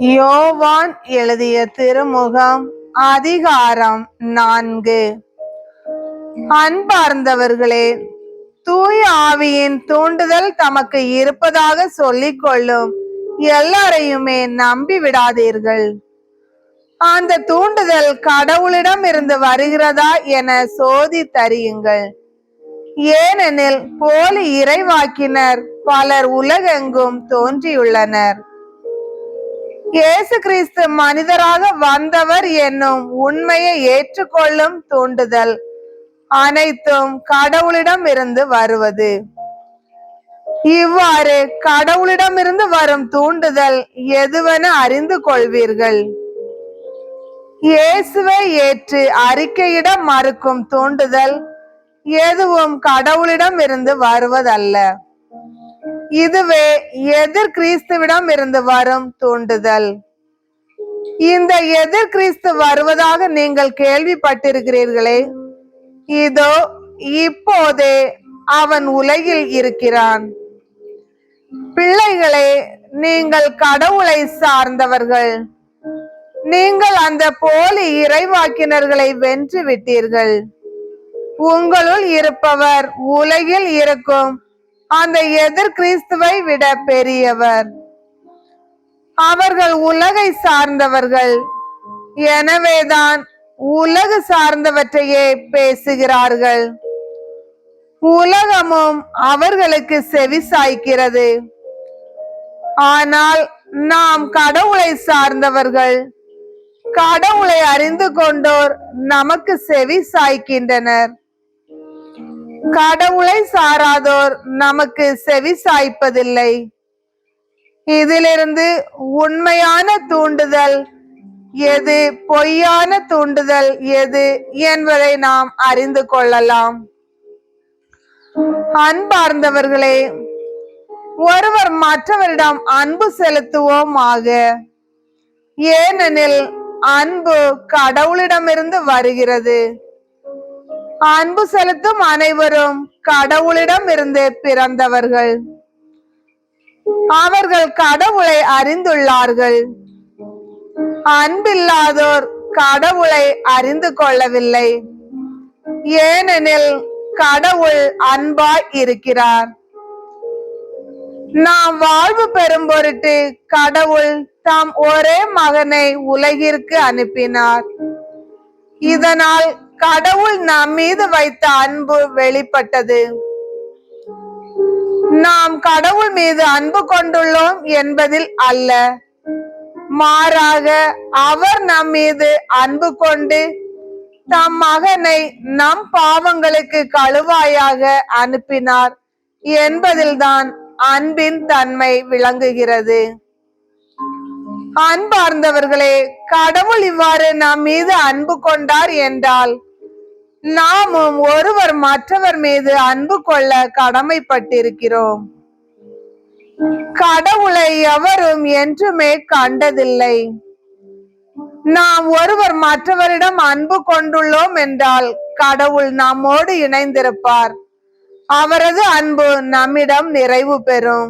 யோவான் எழுதிய திருமுகம் அதிகாரம் 4. அன்பார்ந்தவர்களே, தூய ஆவியின் தூண்டுதல் தமக்கு இருப்பதாக சொல்லிக் கொள்ளும் எல்லாரையுமே நம்பி விடாதீர்கள். அந்த தூண்டுதல் கடவுளிடம் இருந்து வருகிறதா என சோதித்தறியுங்கள். ஏனெனில் போலி இறைவாக்கினர் பலர் உலகெங்கும் தோன்றியுள்ளனர். இயேசு கிறிஸ்து மனிதராக வந்தவர் என்னும் உண்மையை ஏற்றுக்கொள்ளும் தூண்டுதல் அனைத்தும் கடவுளிடம் இருந்து வருவது. இவ்வாறு கடவுளிடமிருந்து வரும் தூண்டுதல் எதுவென அறிந்து கொள்வீர்கள். இயேசுவை ஏற்று அறிக்கையிட மறுக்கும் தூண்டுதல் எதுவும் கடவுளிடம் இருந்து வருவதல்ல. இதுவே எதிர் கிறிஸ்துவிடம் இருந்து வரும் தூண்டுதல். இந்த எதிர் கிறிஸ்து வருவதாக நீங்கள் கேள்விப்பட்டிருக்கிறீர்களே, இதோ இப்போதே அவன் உலகில் இருக்கிறான். பிள்ளைகளே, நீங்கள் கடவுளை சார்ந்தவர்கள். நீங்கள் அந்த போலி இறைவாக்கினர்களை வென்று விட்டீர்கள். உங்களுள் இருப்பவர் உலகில் இருக்கும் அந்த எதிர் கிறிஸ்துவை விட பெரியவர். அவர்கள் உலகை சார்ந்தவர்கள், எனவேதான் உலகு சார்ந்தவற்றையே பேசுகிறார்கள். உலகமும் அவர்களுக்கு செவி சாய்க்கிறது. ஆனால் நாம் கடவுளை சார்ந்தவர்கள். கடவுளை அறிந்து கொண்டோர் நமக்கு செவி சாய்க்கின்றனர். கடவுளை சாராதோர் நமக்கு செவி சாய்ப்பதில்லை. இதிலிருந்து உண்மையான தூண்டுதல் எது, பொய்யான தூண்டுதல் எது என்பதை நாம் அறிந்து கொள்ளலாம். அன்பார்ந்தவர்களே, ஒருவர் மற்றவரிடம் அன்பு செலுத்துவோமாக. ஏனெனில் அன்பு கடவுளிடமிருந்து வருகிறது. அன்பு செலுத்தும் அனைவரும் கடவுளிடம் இருந்து பிறந்தவர்கள். அவர்கள் கடவுளை அறிந்துள்ளார்கள். அன்பில்லாதோர் கடவுளை அறிந்து கொள்ளவில்லை. ஏனெனில் கடவுள் அன்பாய் இருக்கிறார். நாம் வாழ்வு பெறும் பொருட்டு கடவுள் தாம் ஒரே மகனை உலகிற்கு அனுப்பினார். இதனால் கடவுள் நம் மீது வைத்த அன்பு வெளிப்பட்டது. நாம் கடவுள் மீது அன்பு கொண்டுள்ளோம் என்பதில் அல்ல, மாறாக அவர் நம் மீது அன்பு கொண்டு தம் மகனை நம் பாவங்களுக்கு கழுவாயாக அனுப்பினார் என்பதில்தான் அன்பின் தன்மை விளங்குகிறது. அன்பார்ந்தவர்களே, கடவுள் இவ்வாறு நம் மீது அன்பு கொண்டார் என்றால் நாமும் ஒருவர் மற்றவர் மீது அன்பு கொள்ள கடமைப்பட்டிருக்கிறோம். கடவுளை எவரும் என்றுமே கண்டதில்லை. நாம் ஒருவர் மற்றவரிடம் அன்பு கொண்டுள்ளோம் என்றால் கடவுள் நம்மோடு இணைந்திருப்பார். அவரது அன்பு நம்மிடம் நிறைவு பெறும்.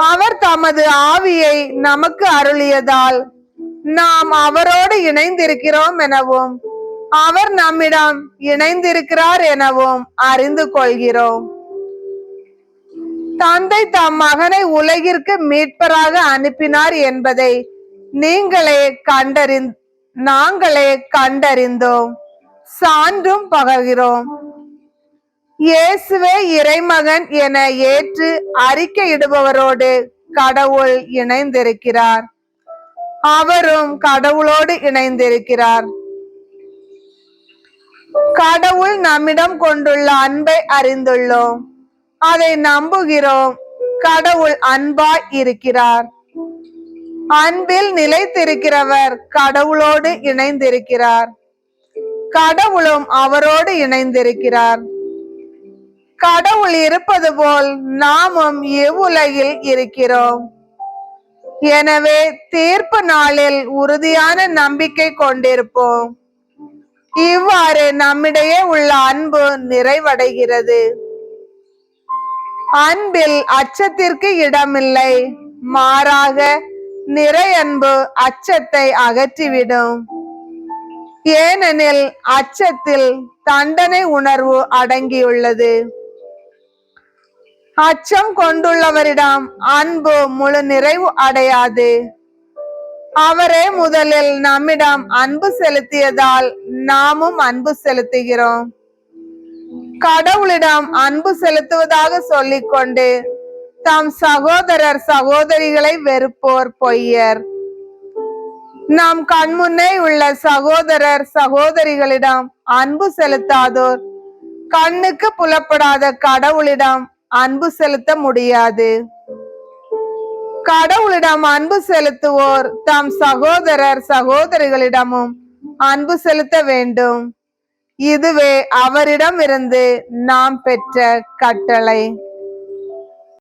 அவர் தமது ஆவியை நமக்கு அருளியதால் நாம் அவரோடு இணைந்திருக்கிறோம் எனவும் அவர் நம்மிடம் இணைந்திருக்கிறார் எனவும் அறிந்து கொள்கிறோம். தந்தை தம் மகனை உலகிற்கு மீட்பராக அனுப்பினார் என்பதை நாங்களே கண்டறிந்தோம், சான்றும் பகர்கிறோம். இயேசுவே இறைமகன் என ஏற்று அறிக்கையிடுபவரோடு கடவுள் இணைந்திருக்கிறார். அவரும் கடவுளோடு இணைந்திருக்கிறார். கடவுள் நம்மிடம் கொண்டுள்ள அன்பை அறிந்துள்ளோம், அதை நம்புகிறோம். கடவுள் அன்பாய் இருக்கிறார். அன்பில் நிலைத்திருக்கிறவர் கடவுளோடு இணைந்திருக்கிறார். கடவுளும் அவரோடு இணைந்திருக்கிறார். கடவுள் இருப்பது போல் நாமும் இவ்வுலகில் இருக்கிறோம். எனவே தீர்ப்பு நாளில் உறுதியான நம்பிக்கை கொண்டிருப்போம். இவ்வாறு நம்மிடையே உள்ள அன்பு நிறைவடைகிறது. அன்பில் அச்சத்திற்கு இடமில்லை. மாறாக நிறை அன்பு அச்சத்தை அகற்றிவிடும். ஏனெனில் அச்சத்தில் தண்டனை உணர்வு அடங்கியுள்ளது. அச்சம் கொண்டுள்ளவரிடம் அன்பு முழு நிறைவு அடையாது. அவரே முதலில் நம்மிடம் அன்பு செலுத்தியதால் நாமும் அன்பு செலுத்துகிறோம். கடவுளிடம் அன்பு செலுத்துவதாக சொல்லிக்கொண்டு தம் சகோதரர் சகோதரிகளை வெறுப்போர் பொய்யர். நம் கண்முன்னே உள்ள சகோதரர் சகோதரிகளிடம் அன்பு செலுத்தாதோர் கண்ணுக்கு புலப்படாத கடவுளிடம் அன்பு செலுத்த முடியாது. கடவுளிடம் அன்பு செலுத்துவோர் தம் சகோதரர் சகோதரிகளிடமும் அன்பு செலுத்த வேண்டும். இதுவே அவரிடம் இருந்து நாம் பெற்ற கட்டளை.